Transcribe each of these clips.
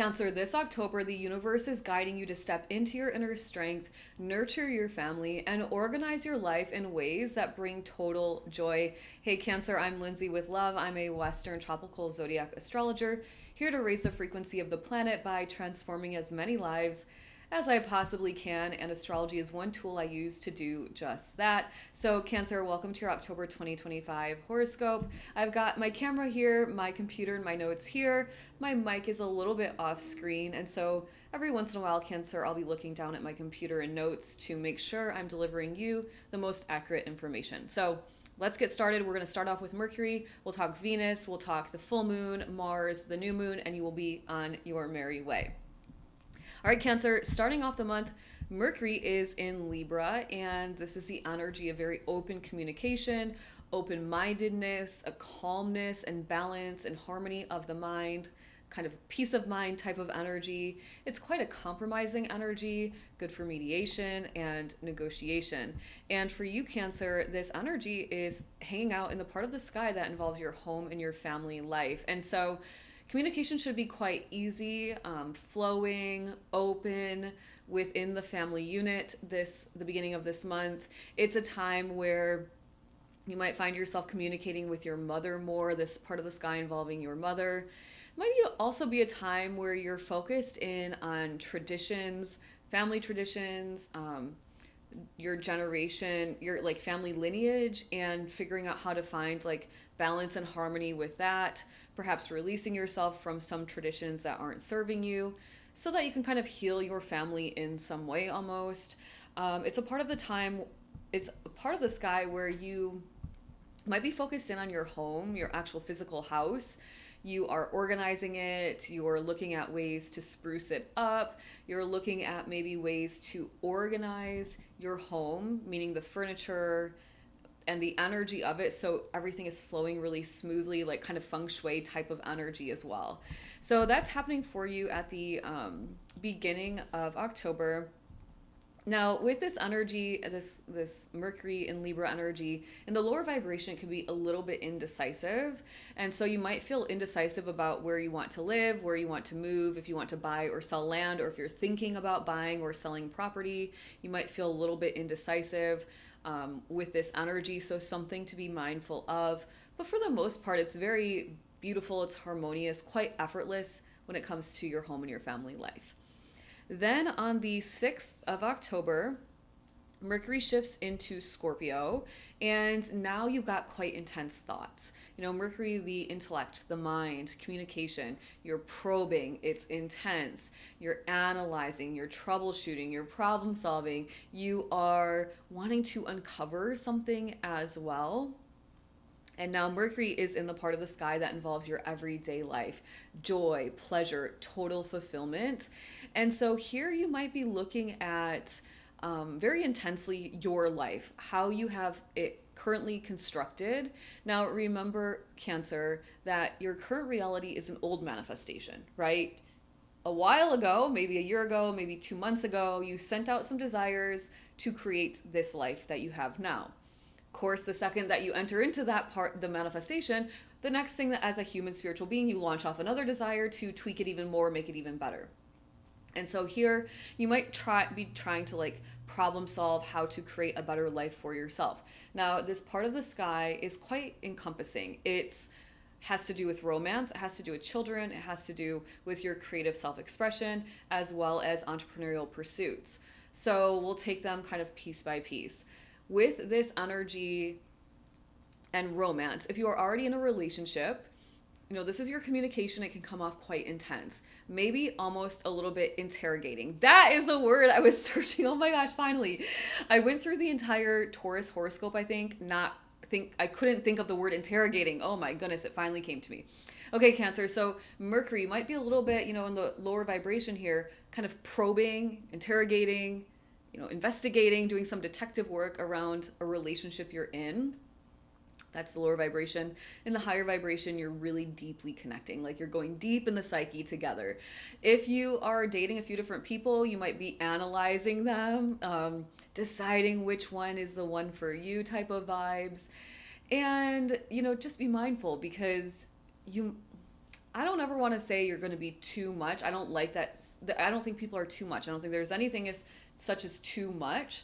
Cancer, this October, the universe is guiding you to step into your inner strength, nurture your family, and organize your life in ways that bring total joy. Hey, Cancer, I'm Lindsay with Love. I'm a Western tropical zodiac astrologer, here to raise the frequency of the planet by transforming as many lives as I possibly can, and astrology is one tool I use to do just that. So, Cancer, welcome to your October 2025 horoscope. I've got my camera here, my computer, and my notes here. My mic is a little bit off screen, and so every once in a while, Cancer, I'll be looking down at my computer and notes to make sure I'm delivering you the most accurate information. So, let's get started. We're going to start off with Mercury. We'll talk Venus, we'll talk the full moon, Mars, the new moon, and you will be on your merry way. All right, Cancer, starting off the month, Mercury is in Libra, and this is the energy of very open communication, open mindedness, a calmness and balance and harmony of the mind, kind of peace of mind type of energy. It's quite a compromising energy, good for mediation and negotiation. And for you, Cancer, this energy is hanging out in the part of the sky that involves your home and your family life. And so, communication should be quite easy, flowing, open within the family unit. The beginning of this month, it's a time where you might find yourself communicating with your mother more. This part of the sky involving your mother might also be a time where you're focused in on traditions, family traditions, your generation, your like family lineage, and figuring out how to find like balance and harmony with that, perhaps releasing yourself from some traditions that aren't serving you so that you can kind of heal your family in some way almost. It's a part of the time, it's a part of the sky where you might be focused in on your home, your actual physical house. You are organizing it, you are looking at ways to spruce it up, you're looking at maybe ways to organize your home, meaning the furniture and the energy of it, so everything is flowing really smoothly, like kind of feng shui type of energy as well. So that's happening for you at the beginning of October. Now, with this energy, this Mercury in Libra energy, in the lower vibration, it can be a little bit indecisive. And so you might feel indecisive about where you want to live, where you want to move, if you want to buy or sell land, or if you're thinking about buying or selling property, you might feel a little bit indecisive with this energy. So something to be mindful of. But for the most part, it's very beautiful, it's harmonious, quite effortless when it comes to your home and your family life. Then on the 6th of October, Mercury shifts into Scorpio, and now you've got quite intense thoughts. You know, Mercury, the intellect, the mind, communication, you're probing, it's intense, you're analyzing, you're troubleshooting, you're problem solving, you are wanting to uncover something as well. And now Mercury is in the part of the sky that involves your everyday life, joy, pleasure, total fulfillment. And so here you might be looking at very intensely your life, how you have it currently constructed. Now remember, Cancer, that your current reality is an old manifestation, right? A while ago, maybe a year ago, maybe 2 months ago, you sent out some desires to create this life that you have now. Course, the second that you enter into that part, the manifestation, the next thing that as a human spiritual being, you launch off another desire to tweak it even more, make it even better. And so here you might be trying to like problem solve how to create a better life for yourself. Now, this part of the sky is quite encompassing. It's has to do with romance, it has to do with children, it has to do with your creative self-expression, as well as entrepreneurial pursuits. So we'll take them kind of piece by piece. With this energy and romance, if you are already in a relationship, you know, this is your communication. It can come off quite intense, maybe almost a little bit interrogating. That is the word I was searching. Oh my gosh, finally. I went through the entire Taurus horoscope, I couldn't think of the word interrogating. Oh my goodness, it finally came to me. Okay, Cancer, so Mercury might be a little bit, in the lower vibration here, kind of probing, interrogating, investigating, doing some detective work around a relationship you're in. That's the lower vibration. In the higher vibration, you're really deeply connecting, like you're going deep in the psyche together. If you are dating a few different people, you might be analyzing them, deciding which one is the one for you type of vibes. And, just be mindful because I don't ever want to say you're going to be too much. I don't like that. I don't think people are too much. I don't think there's anything as such as too much,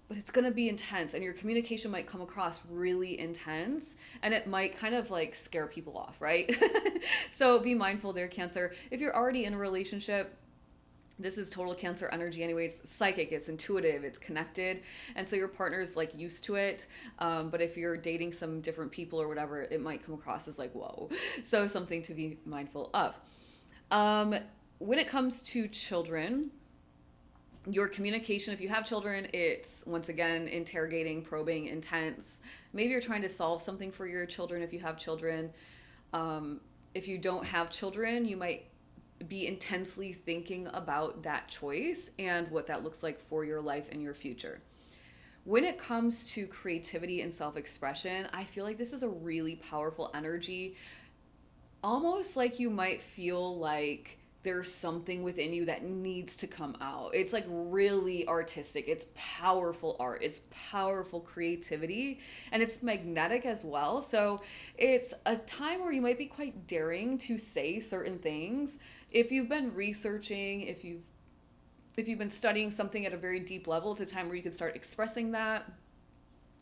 but it's going to be intense, and your communication might come across really intense, and it might kind of like scare people off, right? So be mindful there, Cancer. If you're already in a relationship, this is total Cancer energy anyway. It's psychic, it's intuitive, it's connected, and so your partner's like used to it. But if you're dating some different people or whatever, it might come across as like whoa. So something to be mindful of. When it comes to children, your communication, if you have children, it's once again interrogating, probing, intense. Maybe you're trying to solve something for your children if you have children. If you don't have children, you might be intensely thinking about that choice and what that looks like for your life and your future. When it comes to creativity and self-expression, I feel like this is a really powerful energy. Almost like you might feel like there's something within you that needs to come out. It's like really artistic. It's powerful art. It's powerful creativity, and it's magnetic as well. So it's a time where you might be quite daring to say certain things. If you've been researching, if you've been studying something at a very deep level, it's a time where you can start expressing that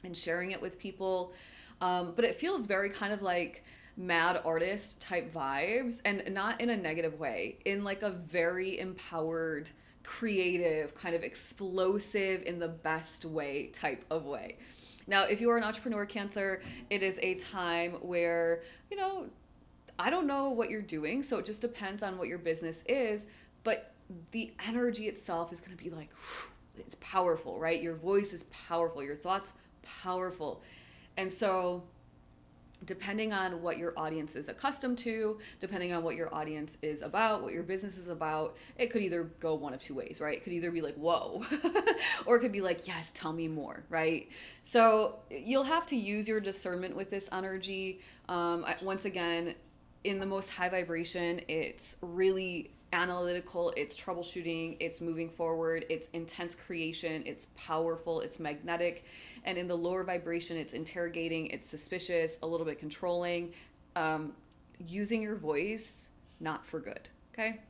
and sharing it with people. But it feels very kind of like mad artist type vibes, and not in a negative way, in like a very empowered, creative, kind of explosive in the best way type of way. Now, if you are an entrepreneur, Cancer, it is a time where, I don't know what you're doing, so it just depends on what your business is, but the energy itself is going to be like, it's powerful, right? Your voice is powerful, your thoughts powerful. And so depending on what your audience is accustomed to, depending on what your audience is about, what your business is about, it could either go one of two ways, right? It could either be like, whoa, or it could be like, yes, tell me more, right? So you'll have to use your discernment with this energy. Once again, in the most high vibration, it's really analytical, it's troubleshooting, it's moving forward, it's intense creation, it's powerful, it's magnetic. And in the lower vibration, it's interrogating, it's suspicious, a little bit controlling, using your voice not for good, okay?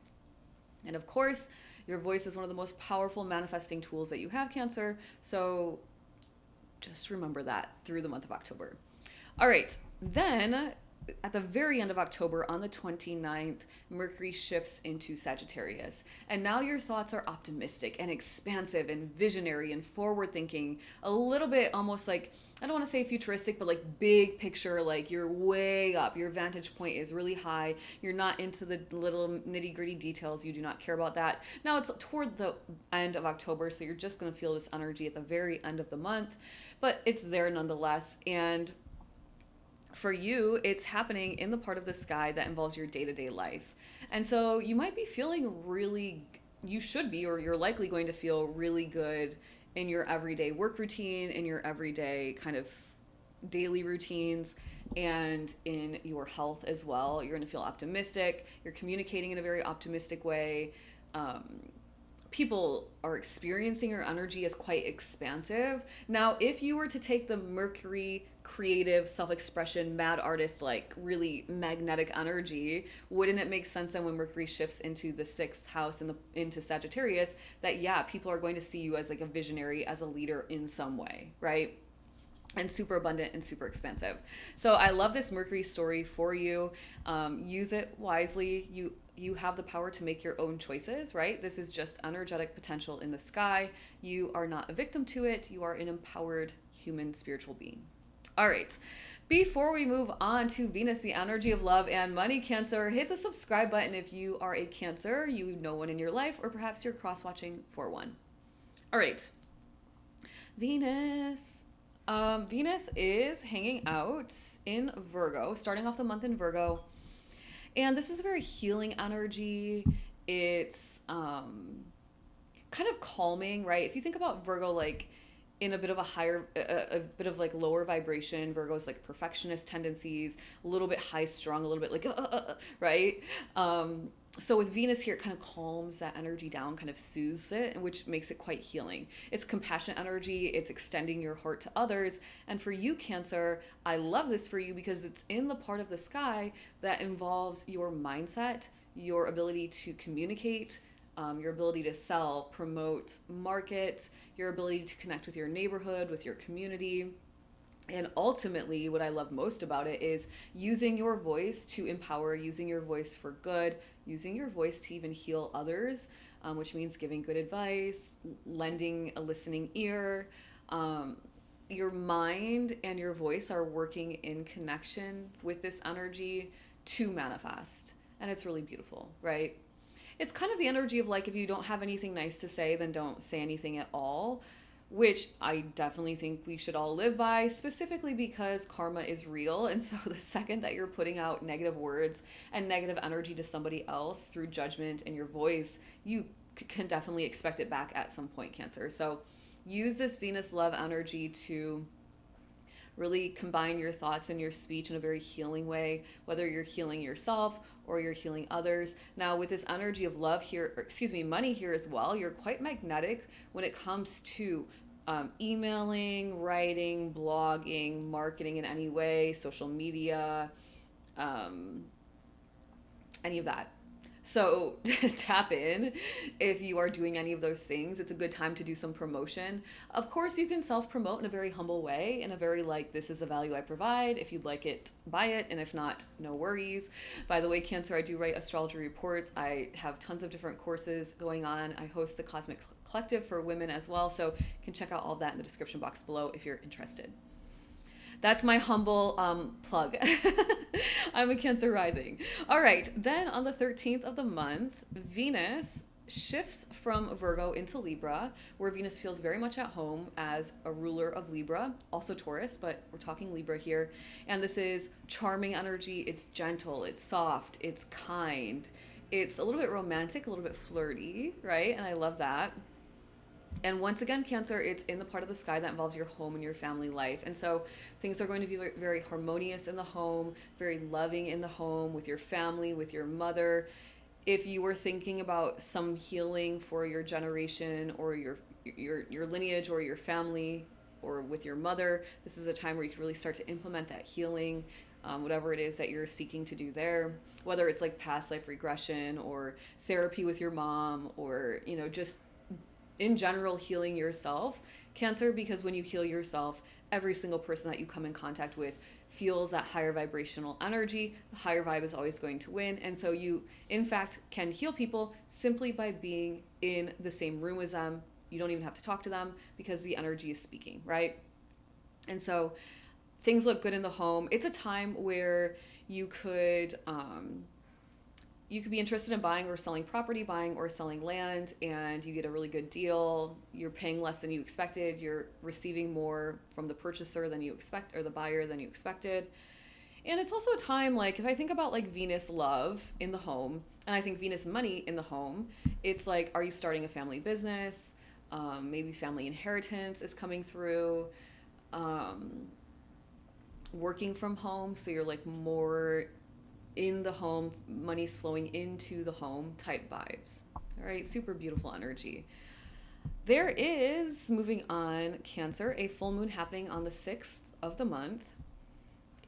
And of course, your voice is one of the most powerful manifesting tools that you have, Cancer. So just remember that through the month of October. All right, then at the very end of October, on the 29th, Mercury shifts into Sagittarius. And now your thoughts are optimistic and expansive and visionary and forward thinking, a little bit almost like, I don't want to say futuristic, but like big picture, like you're way up. Your vantage point is really high. You're not into the little nitty gritty details. You do not care about that. Now it's toward the end of October, so you're just going to feel this energy at the very end of the month, but it's there nonetheless. And for you, it's happening in the part of the sky that involves your day-to-day life. And so you might be feeling really, you should be, or you're likely going to feel really good in your everyday work routine, in your everyday kind of daily routines, and in your health as well. You're going to feel optimistic. You're communicating in a very optimistic way. People are experiencing your energy as quite expansive. Now, if you were to take the Mercury creative self-expression mad artist, like really magnetic energy, wouldn't it make sense then when Mercury shifts into the 6th house and into Sagittarius that people are going to see you as like a visionary, as a leader in some way, right? And super abundant and super expansive. So I love this Mercury story for you. Use it wisely. You have the power to make your own choices, right? This is just energetic potential in the sky. You are not a victim to it. You are an empowered human spiritual being. All right. Before we move on to Venus, the energy of love and money, Cancer, hit the subscribe button if you are a Cancer, you know one in your life, or perhaps you're cross-watching for one. All right. Venus. Venus is hanging out in Virgo, starting off the month in Virgo. And this is a very healing energy. It's kind of calming, right? If you think about Virgo, like in a bit of a bit of like lower vibration. Virgo's like perfectionist tendencies, a little bit high strung, a little bit like, right? So with Venus here, it kind of calms that energy down, kind of soothes it, which makes it quite healing. It's compassionate energy, it's extending your heart to others. And for you, Cancer, I love this for you because it's in the part of the sky that involves your mindset, your ability to communicate, your ability to sell, promote, market, your ability to connect with your neighborhood, with your community. And ultimately, what I love most about it is using your voice to empower, using your voice for good, using your voice to even heal others, which means giving good advice, lending a listening ear. Your mind and your voice are working in connection with this energy to manifest. And it's really beautiful, right? It's kind of the energy of like, if you don't have anything nice to say, then don't say anything at all, which I definitely think we should all live by, specifically because karma is real. And so the second that you're putting out negative words and negative energy to somebody else through judgment and your voice, you can definitely expect it back at some point, Cancer. So use this Venus love energy to really combine your thoughts and your speech in a very healing way, whether you're healing yourself or you're healing others. Now, with this energy of love here, or excuse me, money here as well, you're quite magnetic when it comes to emailing, writing, blogging, marketing in any way, social media, any of that. So tap in if you are doing any of those things. It's a good time to do some promotion. Of course, you can self-promote in a very humble way, in a very like, this is a value I provide. If you'd like it, buy it. And if not, no worries. By the way, Cancer, I do write astrology reports. I have tons of different courses going on. I host the Cosmic Collective for women as well. So you can check out all that in the description box below if you're interested. That's my humble plug. I'm a Cancer rising. All right, then on the 13th of the month, Venus shifts from Virgo into Libra, where Venus feels very much at home as a ruler of Libra, also Taurus, but we're talking Libra here. And this is charming energy. It's gentle, it's soft, it's kind. It's a little bit romantic, a little bit flirty, right? And I love that. And once again, Cancer, it's in the part of the sky that involves your home and your family life. And so things are going to be very harmonious in the home, very loving in the home, with your family, with your mother. If you were thinking about some healing for your generation or your lineage or your family or with your mother, this is a time where you can really start to implement that healing, whatever it is that you're seeking to do there, whether it's like past life regression or therapy with your mom or, just in general, healing yourself, Cancer, because when you heal yourself, every single person that you come in contact with feels that higher vibrational energy. The higher vibe is always going to win. And so you, in fact, can heal people simply by being in the same room as them. You don't even have to talk to them because the energy is speaking, right? And so things look good in the home. It's a time where you could be interested in buying or selling property, buying or selling land, and you get a really good deal. You're paying less than you expected. You're receiving more from the purchaser than you expect, or the buyer than you expected. And it's also a time, like, if I think about like Venus love in the home, and I think Venus money in the home, it's like, are you starting a family business? Maybe family inheritance is coming through. Working from home, so you're like more in the home, money's flowing into the home type vibes. All right, super beautiful energy. There is, moving on, Cancer, a full moon happening on the 6th of the month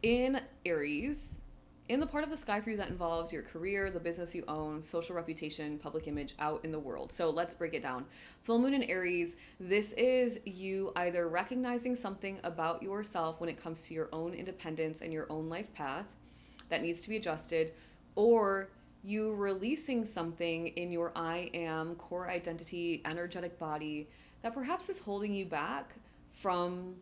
in Aries, in the part of the sky for you that involves your career, the business you own, social reputation, public image out in the world. So let's break it down. Full moon in Aries, this is you either recognizing something about yourself when it comes to your own independence and your own life path that needs to be adjusted, or you releasing something in your I am core identity, energetic body that perhaps is holding you back from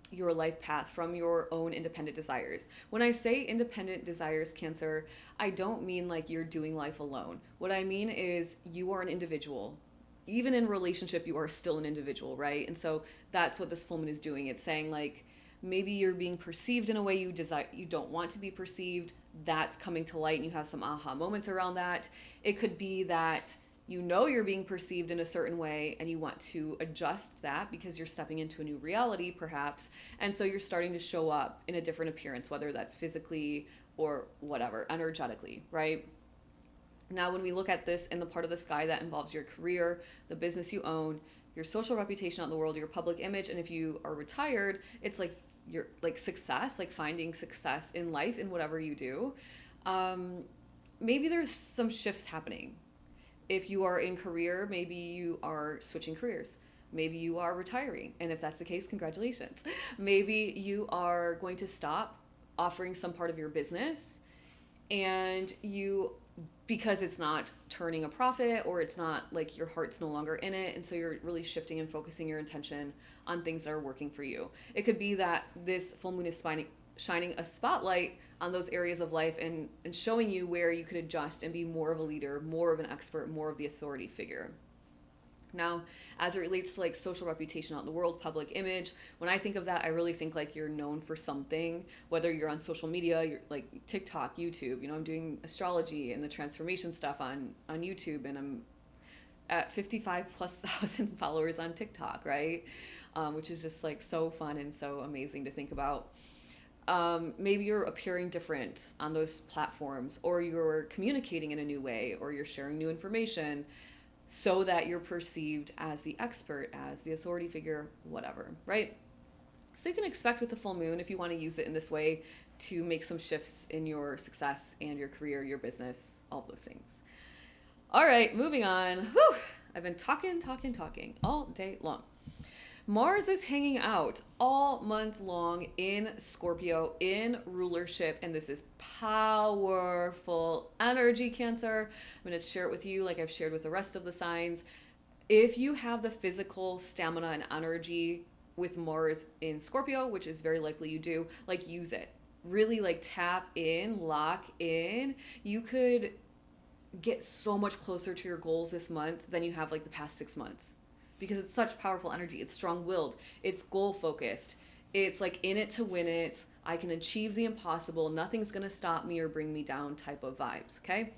your life path, from your own independent desires. When I say independent desires, Cancer, I don't mean like you're doing life alone. What I mean is you are an individual. Even in relationship, you are still an individual, right? And so that's what this full moon is doing. It's saying like, maybe you're being perceived in a way you don't want to be perceived. That's coming to light and you have some aha moments around that. It could be that you know you're being perceived in a certain way and you want to adjust that because you're stepping into a new reality perhaps, and so you're starting to show up in a different appearance, whether that's physically or whatever, energetically, right? Now when we look at this in the part of the sky that involves your career, the business you own, your social reputation out in the world, your public image, and if you are retired, it's like your like success, like finding success in life in whatever you do. Maybe there's some shifts happening. If you are in career, maybe you are switching careers. Maybe you are retiring. And if that's the case, congratulations. Maybe you are going to stop offering some part of your business and you, because it's not turning a profit or it's not like your heart's no longer in it. And so you're really shifting and focusing your intention on things that are working for you. It could be that this full moon is shining a spotlight on those areas of life and showing you where you could adjust and be more of a leader, more of an expert, more of the authority figure. Now, as it relates to like social reputation out in the world, public image, when I think of that, I really think like you're known for something, whether you're on social media, you're like TikTok, YouTube, I'm doing astrology and the transformation stuff on YouTube, and I'm at 55,000+ followers on TikTok, right? Which is just like so fun and so amazing to think about. Maybe you're appearing different on those platforms, or you're communicating in a new way, or you're sharing new information so that you're perceived as the expert, as the authority figure, whatever, right? So you can expect with the full moon, if you want to use it in this way, to make some shifts in your success and your career, your business, all those things. All right, moving on. Whew, I've been talking all day long. Mars is hanging out all month long in Scorpio, in rulership, and this is powerful energy, Cancer. I'm going to share it with you like I've shared with the rest of the signs. If you have the physical stamina and energy with Mars in Scorpio, which is very likely you do, like use it. Really like tap in, lock in. You could get so much closer to your goals this month than you have like the past 6 months. Because it's such powerful energy. It's strong-willed. It's goal-focused. It's like in it to win it. I can achieve the impossible. Nothing's going to stop me or bring me down type of vibes, okay?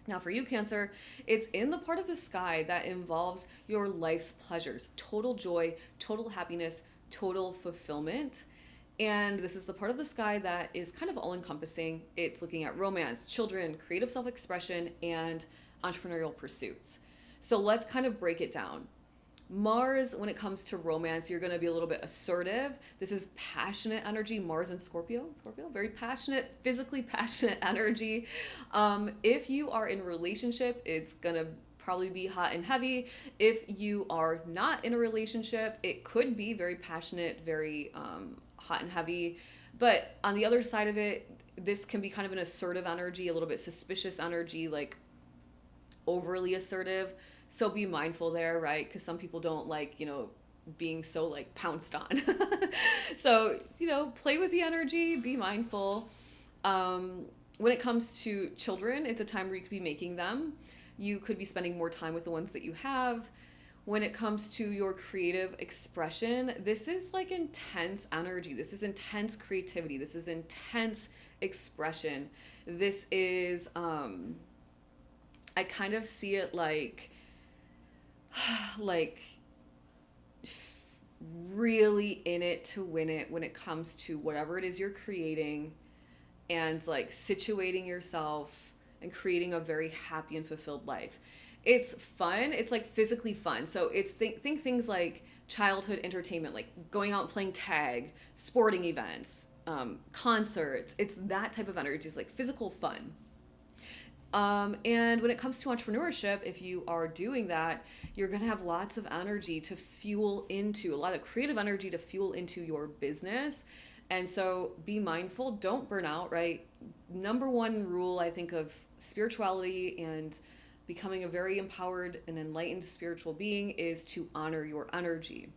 Now for you, Cancer, it's in the part of the sky that involves your life's pleasures. Total joy, total happiness, total fulfillment. And this is the part of the sky that is kind of all-encompassing. It's looking at romance, children, creative self-expression, and entrepreneurial pursuits. So let's kind of break it down. Mars, when it comes to romance, you're going to be a little bit assertive. This is passionate energy. Mars and Scorpio, very passionate, physically passionate energy. If you are in a relationship, it's going to probably be hot and heavy. If you are not in a relationship, it could be very passionate, very hot and heavy. But on the other side of it, this can be kind of an assertive energy, a little bit suspicious energy, like overly assertive. So be mindful there, right? Because some people don't like, being so like pounced on. So, play with the energy, be mindful. When it comes to children, it's a time where you could be making them. You could be spending more time with the ones that you have. When it comes to your creative expression, this is like intense energy. This is intense creativity. This is intense expression. This is, I kind of see it like really in it to win it when it comes to whatever it is you're creating, and like situating yourself and creating a very happy and fulfilled life. It's fun. It's like physically fun. So it's think things like childhood entertainment, like going out and playing tag, sporting events, concerts. It's that type of energy. It's like physical fun. And when it comes to entrepreneurship, if you are doing that, you're going to have lots of energy to fuel into, a lot of creative energy to fuel into your business. And so be mindful, don't burn out, right? Number one rule, I think, of spirituality and becoming a very empowered and enlightened spiritual being is to honor your energy.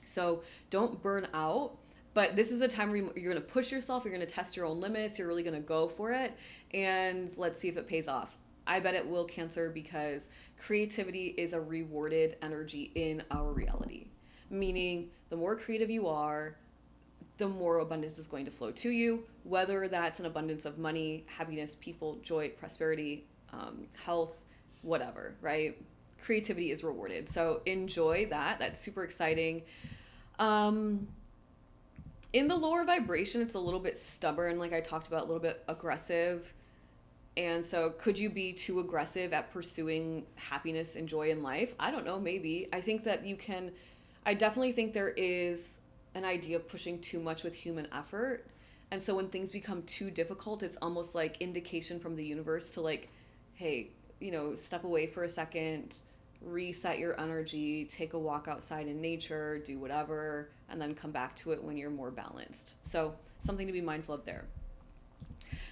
So don't burn out. But this is a time where you're going to push yourself, you're going to test your own limits, you're really going to go for it, and let's see if it pays off. I bet it will, Cancer, because creativity is a rewarded energy in our reality. Meaning, the more creative you are, the more abundance is going to flow to you, whether that's an abundance of money, happiness, people, joy, prosperity, health, whatever, right? Creativity is rewarded. So enjoy that. That's super exciting. Um, in the lower vibration, it's a little bit stubborn, like I talked about, a little bit aggressive. And so, could you be too aggressive at pursuing happiness and joy in life? I don't know, maybe. I think that you can, I definitely think there is an idea of pushing too much with human effort. And so, when things become too difficult, it's almost like indication from the universe to, like, hey, step away for a second, reset your energy, take a walk outside in nature, do whatever, and then come back to it when you're more balanced. So, something to be mindful of there.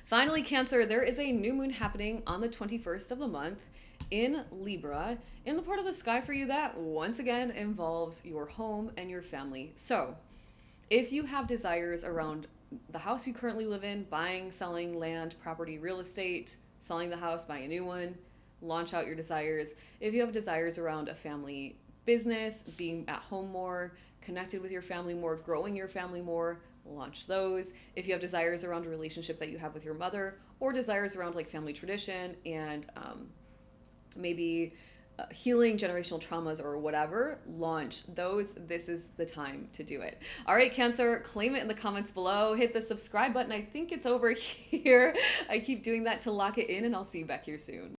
Finally, Cancer, there is a new moon happening on the 21st of the month in Libra, in the part of the sky for you that once again involves your home and your family. So, if you have desires around the house you currently live in, buying, selling land, property, real estate, selling the house, buying a new one, launch out your desires. If you have desires around a family business, being at home more, connected with your family more, growing your family more, launch those. If you have desires around a relationship that you have with your mother, or desires around like family tradition and maybe healing generational traumas or whatever, launch those. This is the time to do it. All right, Cancer, claim it in the comments below. Hit the subscribe button. I think it's over here. I keep doing that to lock it in, and I'll see you back here soon.